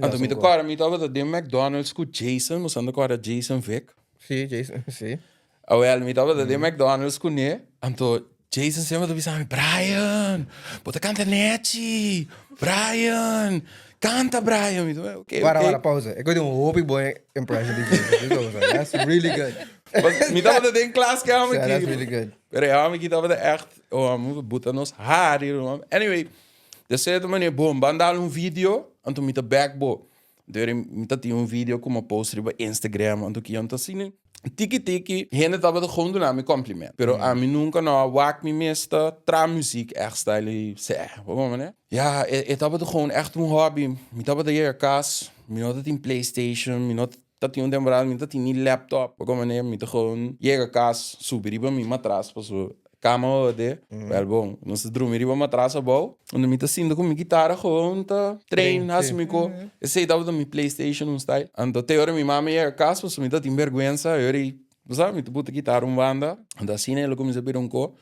Anto mi son te kora mi tava de McDonald's ku Jason, mo sando kora Jason Vic. Sí, Jason, sí. Awel mi tava de McDonald's ku ne. Anto Jason sempre tu bisa Brian, bota canta neti. Brian, canta Brian. Mi tava, Para, pauze. Ik weet een hoopie boy impression die Jason. Dit was that's really good. Mas mi tava de class que amo Yeah, that's aqui. really good. Pero eu amo que tava de echt, oh, mo botar nos haar hier, man. Anyway, de certa maneira, bom, bandar vídeo, anto mi te backbo. Deur mi te tinha vídeo como poster op Instagram, anto que anto assim, tiki, gente tava de gewoon doen aan mijn compliment. Pero a mim nunca nou waak me meeste muziek echt style zeg. Waarom né? Ja, het tava de gewoon echt een hobby. Mi tava de hier kaas, mi not in PlayStation, mi not dat tinha temporada, mi dat tinha laptop. Waarom né? Mi te gewoon hier kaas, subiriba mi matras, paso cama de, wel bom, não se dormir iba matras a bom, onde me tá sendo com minha guitarra gewoon te train, has me co, eu sei dava da minha PlayStation um style, ando te hora minha mama ia casa, so me tá tem vergonha, eu sabe, me te bota guitarra banda, ando assim ele começa a pedir co,